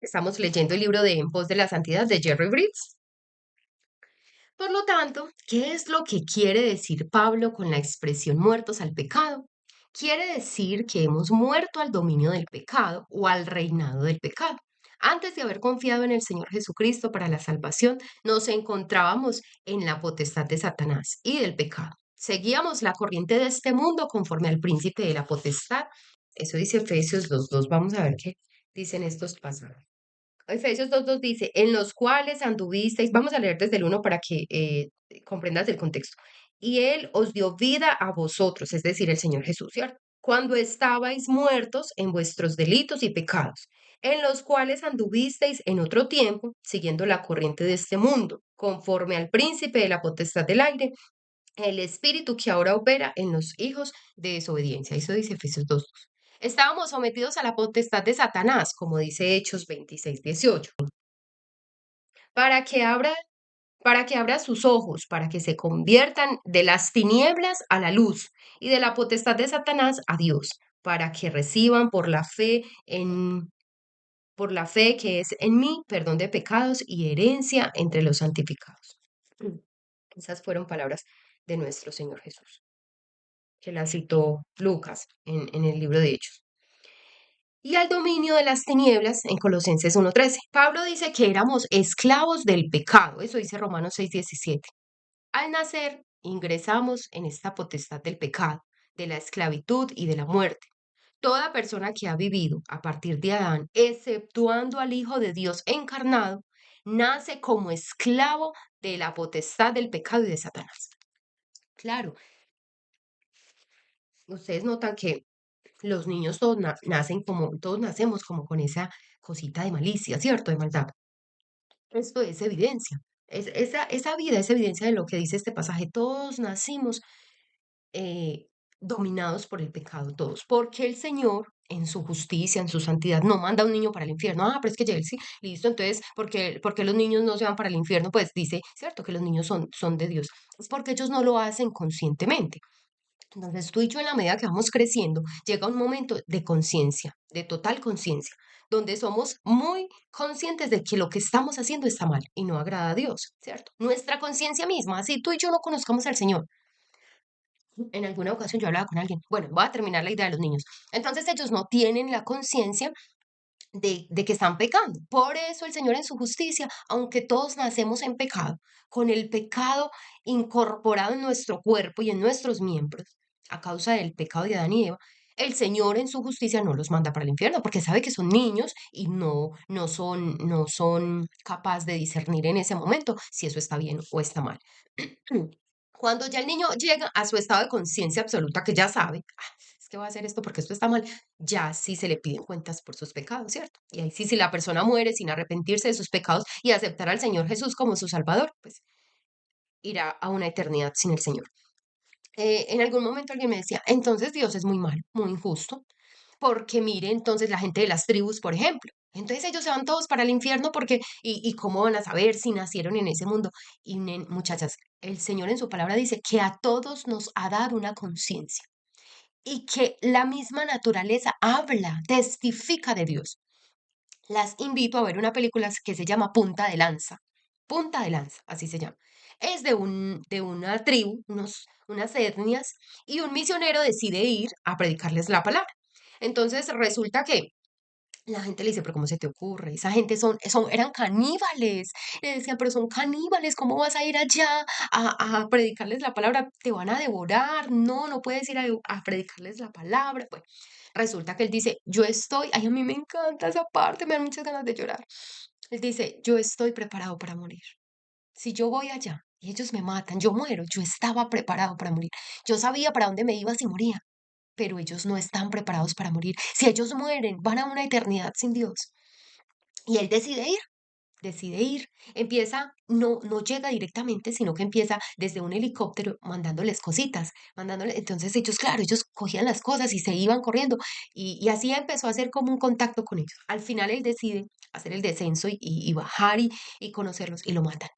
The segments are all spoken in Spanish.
Estamos leyendo el libro de En pos de la santidad de Jerry Bridges. Por lo tanto, ¿qué es lo que quiere decir Pablo con la expresión muertos al pecado? Quiere decir que hemos muerto al dominio del pecado o al reinado del pecado. Antes de haber confiado en el Señor Jesucristo para la salvación, nos encontrábamos en la potestad de Satanás y del pecado. Seguíamos la corriente de este mundo conforme al príncipe de la potestad. Eso dice Efesios 2:2. Vamos a ver qué dicen estos pasajes. Efesios 2:2 dice, en los cuales anduvisteis, vamos a leer desde el 1 para que comprendas el contexto. Y Él os dio vida a vosotros, es decir, el Señor Jesús, ¿cierto? Cuando estabais muertos en vuestros delitos y pecados, en los cuales anduvisteis en otro tiempo, siguiendo la corriente de este mundo, conforme al príncipe de la potestad del aire, el espíritu que ahora opera en los hijos de desobediencia. Eso dice Efesios 2. Estábamos sometidos a la potestad de Satanás, como dice Hechos 26:18, para que abra, para que abra sus ojos, para que se conviertan de las tinieblas a la luz y de la potestad de Satanás a Dios, para que reciban por la fe que es en mí, perdón de pecados y herencia entre los santificados. Esas fueron palabras de nuestro Señor Jesús, que la citó Lucas en el libro de Hechos. Y al dominio de las tinieblas en Colosenses 1:13. Pablo dice que éramos esclavos del pecado, eso dice Romanos 6:17. Al nacer ingresamos en esta potestad del pecado, de la esclavitud y de la muerte. Toda persona que ha vivido a partir de Adán, exceptuando al Hijo de Dios encarnado, nace como esclavo de la potestad del pecado y de Satanás. Claro, ustedes notan que los niños todos nacen como, todos nacemos como con esa cosita de malicia, ¿cierto? De maldad. Esto es evidencia. Esa vida es evidencia de lo que dice este pasaje. Todos nacimos eh, dominados por el pecado, todos. Porque el Señor, en su justicia, en su santidad, no manda a un niño para el infierno. Ah, pero es que ya él sí, listo. Entonces, ¿por qué los niños no se van para el infierno? Pues dice, ¿cierto? Que los niños son de Dios. Es porque ellos no lo hacen conscientemente. Entonces, tú y yo, en la medida que vamos creciendo, llega un momento de conciencia, de total conciencia, donde somos muy conscientes de que lo que estamos haciendo está mal y no agrada a Dios, ¿cierto? Nuestra conciencia misma, así tú y yo no conozcamos al Señor. En alguna ocasión yo hablaba con alguien, bueno, voy a terminar la idea de los niños. Entonces, ellos no tienen la conciencia de que están pecando. Por eso el Señor en su justicia, aunque todos nacemos en pecado, con el pecado incorporado en nuestro cuerpo y en nuestros miembros, a causa del pecado de Adán y Eva, el Señor en su justicia no los manda para el infierno, porque sabe que son niños y no son capaces de discernir en ese momento si eso está bien o está mal. Cuando ya el niño llega a su estado de conciencia absoluta, que ya sabe, es que voy a hacer esto porque esto está mal, ya sí se le piden cuentas por sus pecados, ¿cierto? Y ahí sí, si la persona muere sin arrepentirse de sus pecados y aceptar al Señor Jesús como su Salvador, pues irá a una eternidad sin el Señor. En algún momento alguien me decía, entonces Dios es muy malo, muy injusto, porque mire entonces la gente de las tribus, por ejemplo. Entonces ellos se van todos para el infierno porque, y cómo van a saber si nacieron en ese mundo. Y muchachas, el Señor en su palabra dice que a todos nos ha dado una conciencia y que la misma naturaleza habla, testifica de Dios. Las invito a ver una película que se llama Punta de Lanza. Punta de Lanza, así se llama. Es de una tribu, unas etnias, y un misionero decide ir a predicarles la palabra. Entonces resulta que la gente le dice, pero ¿cómo se te ocurre? Esa gente eran caníbales. Le decían, pero son caníbales, ¿cómo vas a ir allá a predicarles la palabra? Te van a devorar. No, no puedes ir a predicarles la palabra. Bueno, resulta que él dice, ay, a mí me encanta esa parte, me dan muchas ganas de llorar. Él dice, yo estoy preparado para morir. Si yo voy allá y ellos me matan, yo muero, yo estaba preparado para morir. Yo sabía para dónde me iba si moría, pero ellos no están preparados para morir. Si ellos mueren, van a una eternidad sin Dios. Y él decide ir, empieza, no llega directamente, sino que empieza desde un helicóptero mandándoles cositas, entonces ellos, claro, ellos cogían las cosas y se iban corriendo, y así empezó a hacer como un contacto con ellos. Al final él decide hacer el descenso y bajar y conocerlos, y lo matan.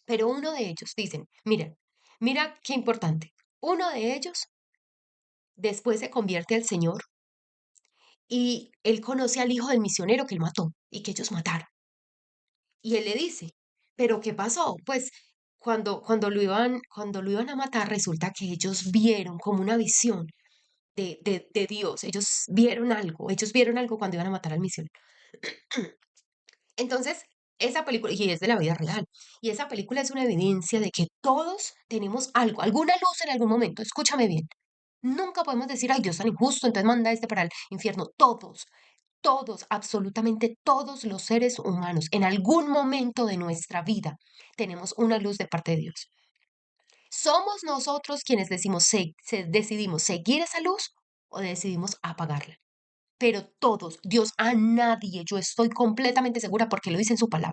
Pero uno de ellos, dicen, mira qué importante, uno de ellos después se convierte al Señor y él conoce al hijo del misionero que él mató y que ellos mataron. Y él le dice, ¿pero qué pasó? Pues cuando lo iban a matar, resulta que ellos vieron como una visión de Dios, ellos vieron algo cuando iban a matar al misionero. Entonces, esa película, y es de la vida real, y esa película es una evidencia de que todos tenemos algo, alguna luz en algún momento, escúchame bien. Nunca podemos decir, ay, Dios es tan injusto, entonces manda a este para el infierno. Todos, absolutamente todos los seres humanos, en algún momento de nuestra vida, tenemos una luz de parte de Dios. Somos nosotros quienes decimos, decidimos seguir esa luz o decidimos apagarla. Pero todos, Dios a nadie, yo estoy completamente segura porque lo dice en su palabra.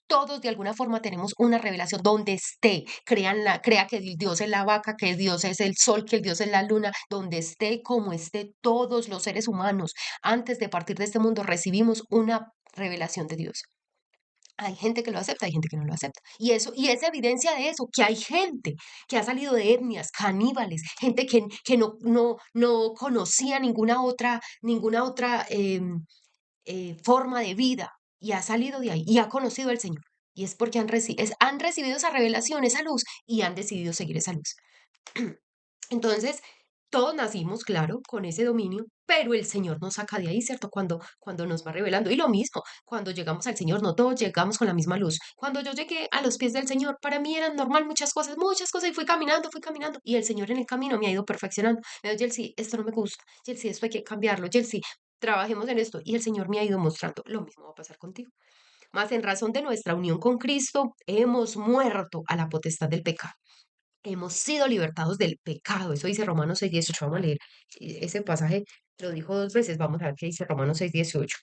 Todos de alguna forma tenemos una revelación donde esté, crea que el Dios es la vaca, que Dios es el sol, que el Dios es la luna, donde esté, como esté, todos los seres humanos, antes de partir de este mundo, recibimos una revelación de Dios. Hay gente que lo acepta, hay gente que no lo acepta. Y es evidencia de eso, que hay gente que ha salido de etnias, caníbales, gente que no conocía ninguna otra forma de vida y ha salido de ahí y ha conocido al Señor. Y es porque han recibido esa revelación, esa luz, y han decidido seguir esa luz. Entonces, todos nacimos, claro, con ese dominio, pero el Señor nos saca de ahí, ¿cierto? Cuando nos va revelando. Y lo mismo, cuando llegamos al Señor, no todos llegamos con la misma luz. Cuando yo llegué a los pies del Señor, para mí eran normal muchas cosas, y fui caminando, y el Señor en el camino me ha ido perfeccionando. Me dijo, Yelsi, esto no me gusta, Yelsi, esto hay que cambiarlo, Yelsi, trabajemos en esto. Y el Señor me ha ido mostrando, lo mismo va a pasar contigo. Más en razón de nuestra unión con Cristo, hemos muerto a la potestad del pecado. Hemos sido libertados del pecado. Eso dice Romanos 6:18. Vamos a leer ese pasaje. Lo dijo dos veces. Vamos a ver qué dice Romanos 6:18.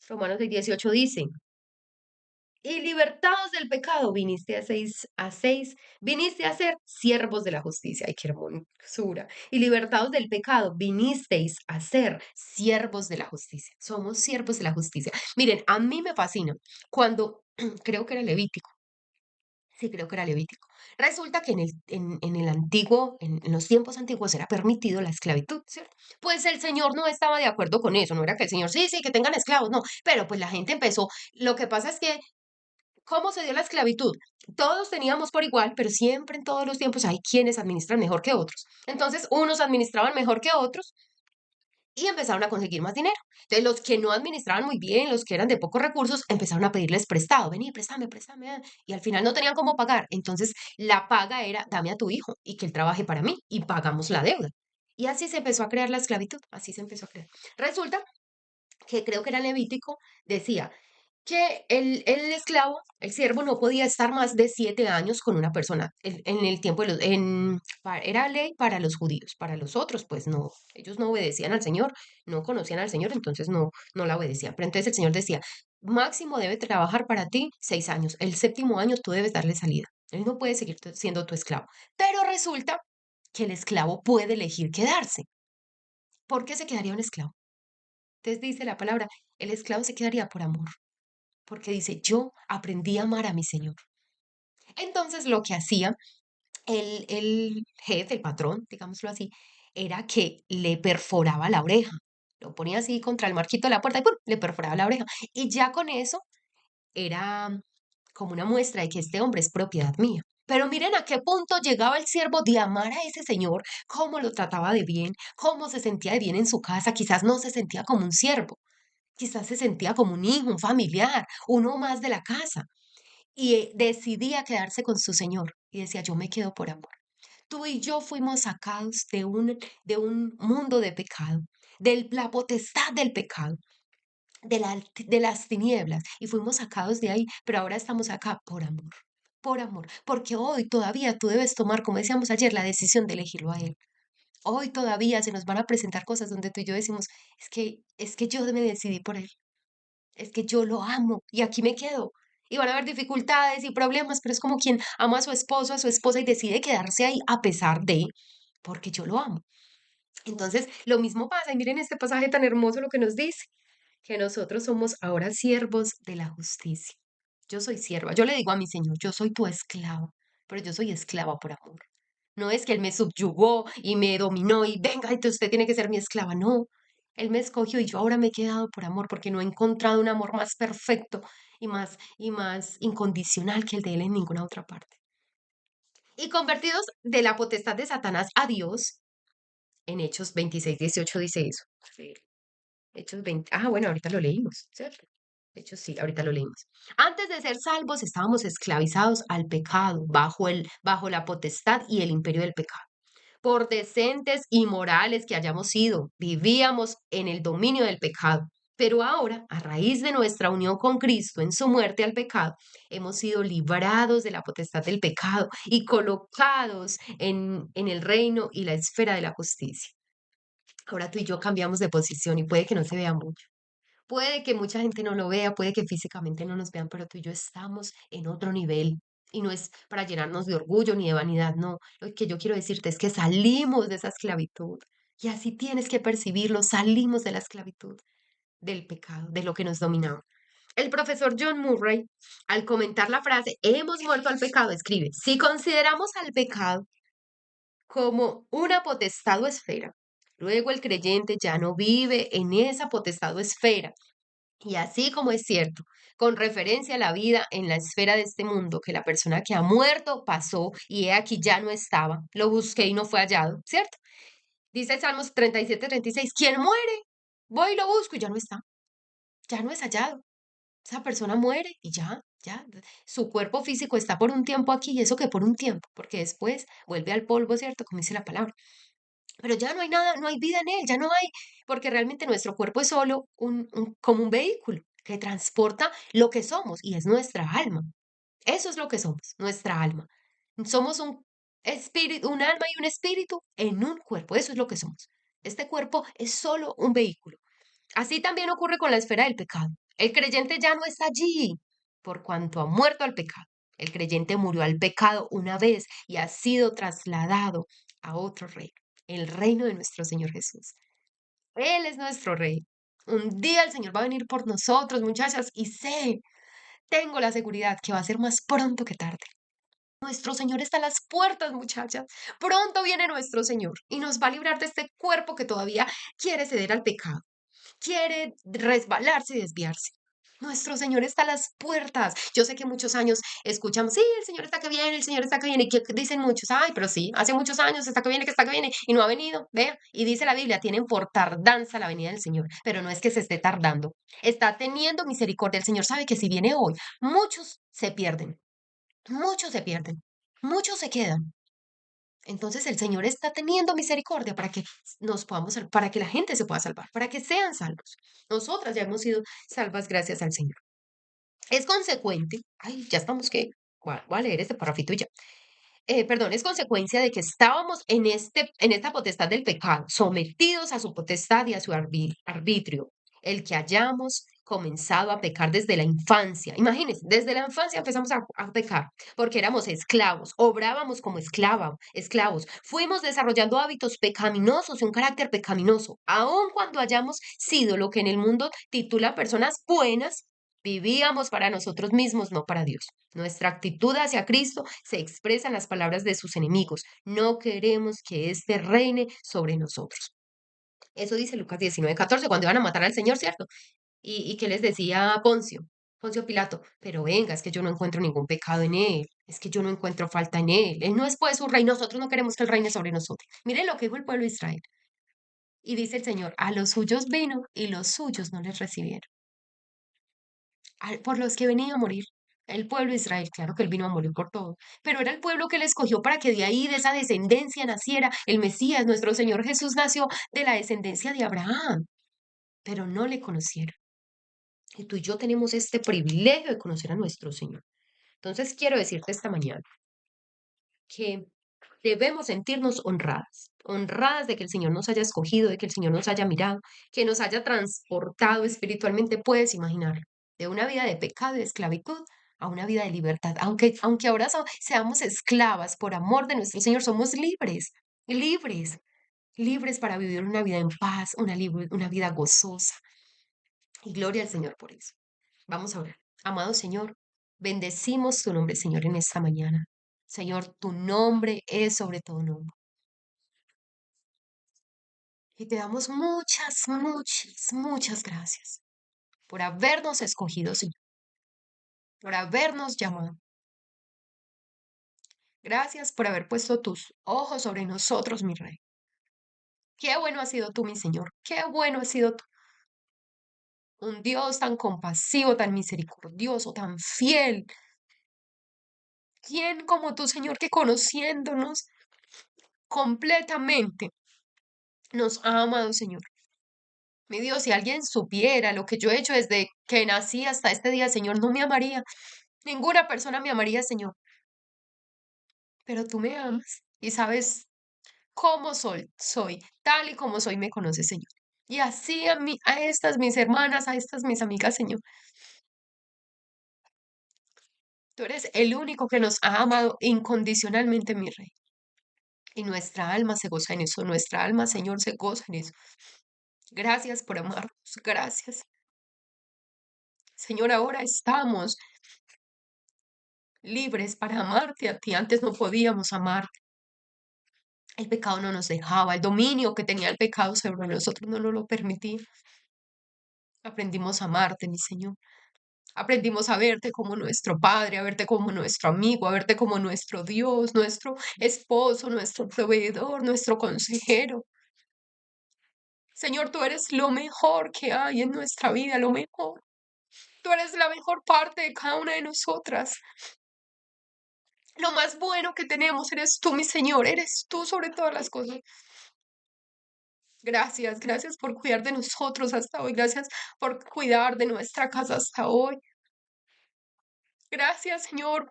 Romanos 6:18 dice, y libertados del pecado, viniste a ser siervos de la justicia. Ay, qué hermosura. Y libertados del pecado, vinisteis a ser siervos de la justicia. Somos siervos de la justicia. Miren, a mí me fascina cuando, creo que era Levítico. Sí, creo que era Levítico. Resulta que en el antiguo, en los tiempos antiguos era permitido la esclavitud, ¿cierto? Pues el Señor no estaba de acuerdo con eso, no era que el Señor, sí, sí, que tengan esclavos, no, pero pues la gente empezó, lo que pasa es que, ¿cómo se dio la esclavitud? Todos teníamos por igual, pero siempre en todos los tiempos hay quienes administran mejor que otros. Entonces, unos administraban mejor que otros y empezaron a conseguir más dinero. Entonces, los que no administraban muy bien, los que eran de pocos recursos, empezaron a pedirles prestado. Vení, préstame, préstame. Y al final no tenían cómo pagar. Entonces, la paga era, dame a tu hijo y que él trabaje para mí y pagamos la deuda. Y así se empezó a crear la esclavitud. Así se empezó a crear. Resulta que creo que era Levítico, decía que el esclavo, el siervo, no podía estar más de 7 años con una persona. En el tiempo de era ley para los judíos, para los otros, pues no, ellos no obedecían al Señor, no conocían al Señor, entonces no la obedecían. Pero entonces el Señor decía, máximo debe trabajar para ti 6 años, el séptimo año tú debes darle salida. Él no puede seguir siendo tu esclavo. Pero resulta que el esclavo puede elegir quedarse. ¿Por qué se quedaría un esclavo? Entonces dice la palabra, el esclavo se quedaría por amor, porque dice, yo aprendí a amar a mi Señor. Entonces lo que hacía el jefe, el patrón, digámoslo así, era que le perforaba la oreja. Lo ponía así contra el marquito de la puerta y ¡pum! Le perforaba la oreja. Y ya con eso era como una muestra de que este hombre es propiedad mía. Pero miren a qué punto llegaba el siervo de amar a ese señor, cómo lo trataba de bien, cómo se sentía de bien en su casa. Quizás no se sentía como un siervo, quizás se sentía como un hijo, un familiar, uno más de la casa. Y decidía quedarse con su Señor y decía, yo me quedo por amor. Tú y yo fuimos sacados de un mundo de pecado, de la potestad del pecado, de las tinieblas, y fuimos sacados de ahí, pero ahora estamos acá por amor, porque hoy todavía tú debes tomar, como decíamos ayer, la decisión de elegirlo a Él. Hoy todavía se nos van a presentar cosas donde tú y yo decimos, es que yo me decidí por Él, es que yo lo amo y aquí me quedo. Y van a haber dificultades y problemas, pero es como quien ama a su esposo, a su esposa y decide quedarse ahí a pesar de, porque yo lo amo. Entonces, lo mismo pasa, y miren este pasaje tan hermoso lo que nos dice, que nosotros somos ahora siervos de la justicia. Yo soy sierva, yo le digo a mi Señor, yo soy tu esclavo, pero yo soy esclava por amor. No es que Él me subyugó y me dominó y venga, usted tiene que ser mi esclava, no. Él me escogió y yo ahora me he quedado por amor porque no he encontrado un amor más perfecto y más incondicional que el de Él en ninguna otra parte. Y convertidos de la potestad de Satanás a Dios, en Hechos 26:18 dice eso. Sí. Hechos 20. Ah, bueno, ahorita lo leímos, ¿cierto? Hechos sí, ahorita lo leímos. Antes de ser salvos estábamos esclavizados al pecado, bajo la potestad y el imperio del pecado. Por decentes y morales que hayamos sido, vivíamos en el dominio del pecado. Pero ahora, a raíz de nuestra unión con Cristo en su muerte al pecado, hemos sido librados de la potestad del pecado y colocados en el reino y la esfera de la justicia. Ahora tú y yo cambiamos de posición y puede que no se vea mucho. Puede que mucha gente no lo vea, puede que físicamente no nos vean, pero tú y yo estamos en otro nivel. Y no es para llenarnos de orgullo ni de vanidad, no. Lo que yo quiero decirte es que salimos de esa esclavitud. Y así tienes que percibirlo, salimos de la esclavitud, del pecado, de lo que nos dominaba. El profesor John Murray, al comentar la frase, hemos muerto al pecado, escribe, si consideramos al pecado como una potestad o esfera, luego el creyente ya no vive en esa potestad o esfera, y así como es cierto, con referencia a la vida en la esfera de este mundo, que la persona que ha muerto pasó y he aquí ya no estaba, lo busqué y no fue hallado, ¿cierto? Dice el Salmos 37:36, quien muere, voy y lo busco y ya no está, ya no es hallado. Esa persona muere y ya, su cuerpo físico está por un tiempo aquí y eso que por un tiempo, porque después vuelve al polvo, ¿cierto? Como dice la palabra. Pero ya no hay nada, no hay vida en él, ya no hay, porque realmente nuestro cuerpo es solo como un vehículo que transporta lo que somos y es nuestra alma. Eso es lo que somos, nuestra alma. Somos un espíritu, un alma y un espíritu en un cuerpo, eso es lo que somos. Este cuerpo es solo un vehículo. Así también ocurre con la esfera del pecado. El creyente ya no está allí por cuanto ha muerto al pecado. El creyente murió al pecado una vez y ha sido trasladado a otro reino, el reino de nuestro Señor Jesús. Él es nuestro rey. Un día el Señor va a venir por nosotros, muchachas, y tengo la seguridad que va a ser más pronto que tarde. Nuestro Señor está a las puertas, muchachas. Pronto viene nuestro Señor y nos va a librar de este cuerpo que todavía quiere ceder al pecado, quiere resbalarse y desviarse. Nuestro Señor está a las puertas. Yo sé que muchos años escuchamos, sí, el Señor está que viene, el Señor está que viene, y que dicen muchos, ay, pero sí, hace muchos años está que viene, y no ha venido, vea, y dice la Biblia, tienen por tardanza la venida del Señor, pero no es que se esté tardando, está teniendo misericordia. El Señor sabe que si viene hoy, muchos se pierden, muchos se pierden, muchos se quedan. Entonces el Señor está teniendo misericordia para que nos podamos, para que la gente se pueda salvar, para que sean salvos. Nosotras ya hemos sido salvas gracias al Señor. Es consecuente, ay, ya estamos que, voy a leer este parrafito y ya. Perdón, es consecuencia de que estábamos en esta potestad del pecado, sometidos a su potestad y a su arbitrio, el que hayamos comenzado a pecar desde la infancia. Imagínense, desde la infancia empezamos a pecar, porque éramos esclavos, obrábamos como esclavos, fuimos desarrollando hábitos pecaminosos y un carácter pecaminoso, aun cuando hayamos sido lo que en el mundo titula personas buenas. Vivíamos para nosotros mismos, no para Dios. Nuestra actitud hacia Cristo se expresa en las palabras de sus enemigos. No queremos que éste reine sobre nosotros. Eso dice Lucas 19:14, cuando iban a matar al Señor, ¿cierto? Y que les decía Poncio Pilato, pero venga, es que yo no encuentro ningún pecado en él, es que yo no encuentro falta en él, él no es pues un rey, nosotros no queremos que él reine sobre nosotros. Miren lo que dijo el pueblo de Israel. Y dice el Señor, a los suyos vino y los suyos no les recibieron. Por los que venía a morir. El pueblo de Israel, claro que él vino a morir por todo, pero era el pueblo que él escogió para que de ahí, de esa descendencia, naciera el Mesías. Nuestro Señor Jesús nació de la descendencia de Abraham, pero no le conocieron. Y tú y yo tenemos este privilegio de conocer a nuestro Señor. Entonces quiero decirte esta mañana que debemos sentirnos honradas, honradas de que el Señor nos haya escogido, de que el Señor nos haya mirado, que nos haya transportado espiritualmente, puedes imaginar, de una vida de pecado y de esclavitud a una vida de libertad. Aunque ahora seamos esclavas por amor de nuestro Señor, somos libres, libres, libres para vivir una vida en paz, una vida gozosa. Y gloria al Señor por eso. Vamos a orar. Amado Señor, bendecimos tu nombre, Señor, en esta mañana. Señor, tu nombre es sobre todo nombre. Y te damos muchas, muchas, muchas gracias por habernos escogido, Señor, por habernos llamado. Gracias por haber puesto tus ojos sobre nosotros, mi Rey. Qué bueno has sido tú, mi Señor. Qué bueno has sido tú. Un Dios tan compasivo, tan misericordioso, tan fiel. ¿Quién como tú, Señor, que conociéndonos completamente nos ha amado, Señor? Mi Dios, si alguien supiera lo que yo he hecho desde que nací hasta este día, Señor, no me amaría. Ninguna persona me amaría, Señor. Pero tú me amas y sabes cómo soy, tal y como soy, me conoces, Señor. Y así a mí, a estas mis hermanas, a estas mis amigas, Señor. Tú eres el único que nos ha amado incondicionalmente, mi Rey. Y nuestra alma se goza en eso, nuestra alma, Señor, se goza en eso. Gracias por amarnos, gracias. Señor, ahora estamos libres para amarte a ti. Antes no podíamos amarte. El pecado no nos dejaba, el dominio que tenía el pecado sobre nosotros no nos lo permitía. Aprendimos a amarte, mi Señor. Aprendimos a verte como nuestro Padre, a verte como nuestro amigo, a verte como nuestro Dios, nuestro esposo, nuestro proveedor, nuestro consejero. Señor, tú eres lo mejor que hay en nuestra vida, lo mejor. Tú eres la mejor parte de cada una de nosotras. Lo más bueno que tenemos eres tú, mi Señor, eres tú sobre todas las cosas. Gracias, gracias por cuidar de nosotros hasta hoy. Gracias por cuidar de nuestra casa hasta hoy. Gracias, Señor,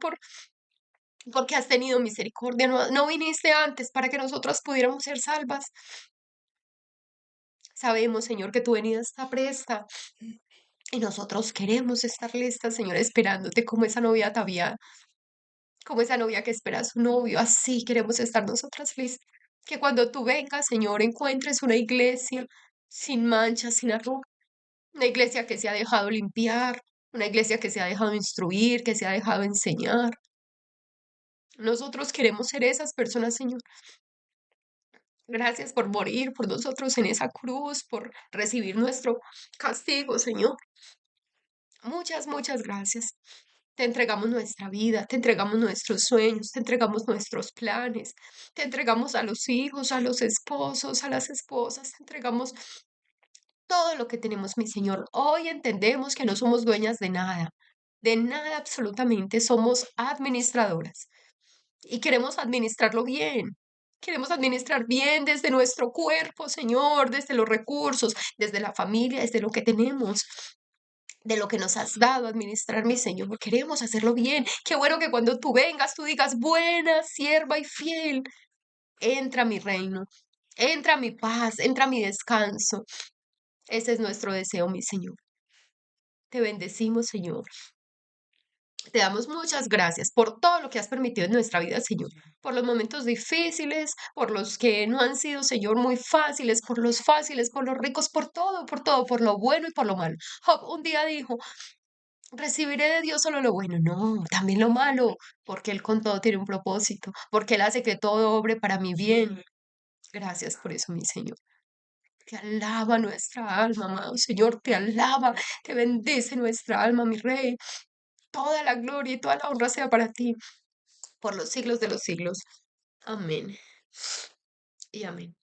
porque has tenido misericordia. No, no viniste antes para que nosotras pudiéramos ser salvas. Sabemos, Señor, que tu venida está presta y nosotros queremos estar listas, Señor, esperándote como esa novia ataviada, como esa novia que espera a su novio. Así queremos estar nosotras listas. Que cuando tú vengas, Señor, encuentres una iglesia sin manchas, sin arrugas, una iglesia que se ha dejado limpiar, una iglesia que se ha dejado instruir, que se ha dejado enseñar. Nosotros queremos ser esas personas, Señor. Gracias por morir por nosotros en esa cruz, por recibir nuestro castigo, Señor. Muchas, muchas gracias. Te entregamos nuestra vida, te entregamos nuestros sueños, te entregamos nuestros planes, te entregamos a los hijos, a los esposos, a las esposas, te entregamos todo lo que tenemos, mi Señor. Hoy entendemos que no somos dueñas de nada absolutamente, somos administradoras y queremos administrarlo bien. Queremos administrar bien desde nuestro cuerpo, Señor, desde los recursos, desde la familia, desde lo que tenemos, de lo que nos has dado a administrar, mi Señor. Queremos hacerlo bien. Qué bueno que cuando tú vengas, tú digas, buena, sierva y fiel, entra a mi reino, entra a mi paz, entra a mi descanso. Ese es nuestro deseo, mi Señor. Te bendecimos, Señor. Te damos muchas gracias por todo lo que has permitido en nuestra vida, Señor, por los momentos difíciles, por los que no han sido, Señor, muy fáciles, por los ricos, por todo, por lo bueno y por lo malo. Job un día dijo, recibiré de Dios solo lo bueno, no, también lo malo, porque Él con todo tiene un propósito, porque Él hace que todo obre para mi bien. Gracias por eso, mi Señor. Te alaba nuestra alma, amado Señor, te alaba, te bendice nuestra alma, mi Rey. Toda la gloria y toda la honra sea para ti por los siglos de los siglos. Amén y amén.